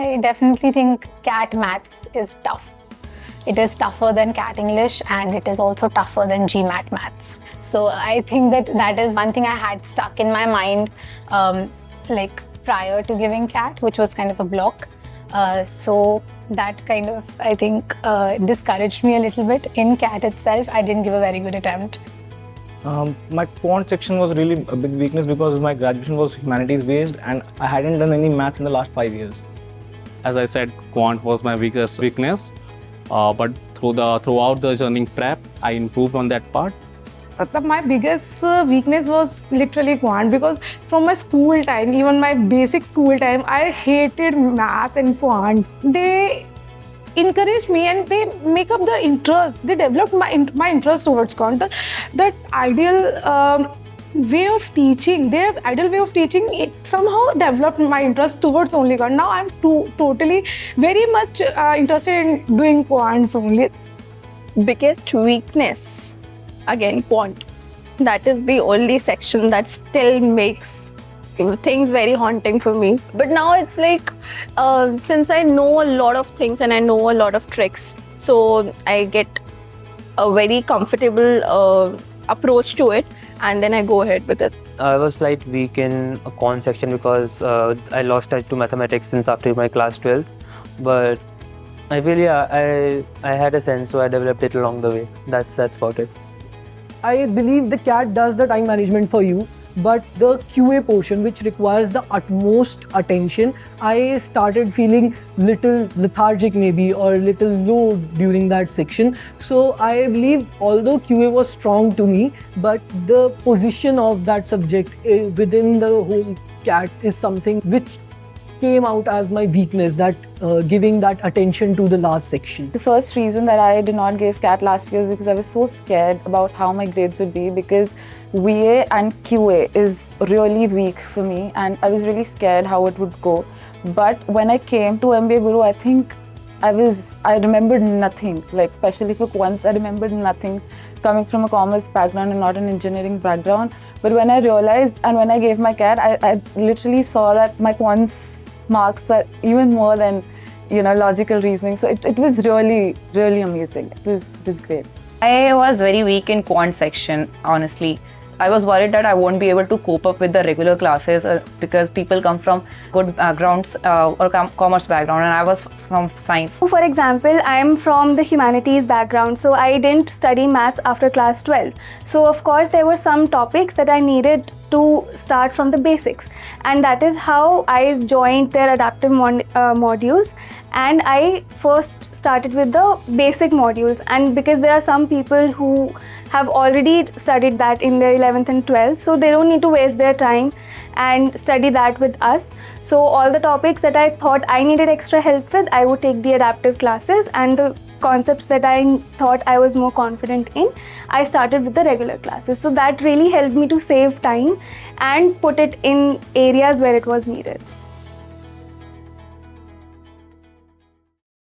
I definitely think CAT Maths is tough. It is tougher than CAT English and it is also tougher than GMAT Maths. So I think that is one thing I had stuck in my mind prior to giving CAT, which was kind of a block. So that kind of, I think, discouraged me a little bit. In CAT itself, I didn't give a very good attempt. My quant section was really a big weakness because my graduation was humanities based and I hadn't done any maths in the last 5 years. As I said, quant was my biggest weakness, but throughout the journey prep, I improved on that part. My biggest weakness was literally quant, because from my school time, even my basic school time, I hated maths and quants. They encouraged me and they make up the interest. They developed my interest towards quant. That ideal way of teaching, their ideal way of teaching, it somehow developed my interest towards only quant. Now I'm totally very much interested in doing quants only. Biggest weakness, again, quant. That is the only section that still makes things very haunting for me. But now it's like, since I know a lot of things and I know a lot of tricks, so I get a very comfortable approach to it, and then I go ahead with it. I was slightly weak in a quant section because I lost touch to mathematics since after my class 12th. But I really, I had a sense, so I developed it along the way. That's about it. I believe the CAT does the time management for you, but the QA portion, which requires the utmost attention, I started feeling little lethargic maybe or little low during that section. So I believe although QA was strong to me, but the position of that subject within the whole CAT is something which came out as my weakness, that giving that attention to the last section. The first reason that I did not give CAT last year is because I was so scared about how my grades would be, because VA and QA is really weak for me and I was really scared how it would go. But when I came to MBAGuru, I think I remembered nothing, like especially for quants, I remembered nothing, coming from a commerce background and not an engineering background. But when I realized and when I gave my CAT, I literally saw that my quants marks are even more than logical reasoning. So it was really, really amazing. It was great. I was very weak in quant section, honestly. I was worried that I won't be able to cope up with the regular classes because people come from good backgrounds or commerce background, and I was from science. For example, I am from the humanities background, so I didn't study maths after class 12. So of course there were some topics that I needed to start from the basics, and that is how I joined their adaptive modules. And I first started with the basic modules, and because there are some people who have already studied that in their 11th and 12th, so they don't need to waste their time and study that with us. So all the topics that I thought I needed extra help with, I would take the adaptive classes, and the concepts that I thought I was more confident in, I started with the regular classes. So that really helped me to save time and put it in areas where it was needed.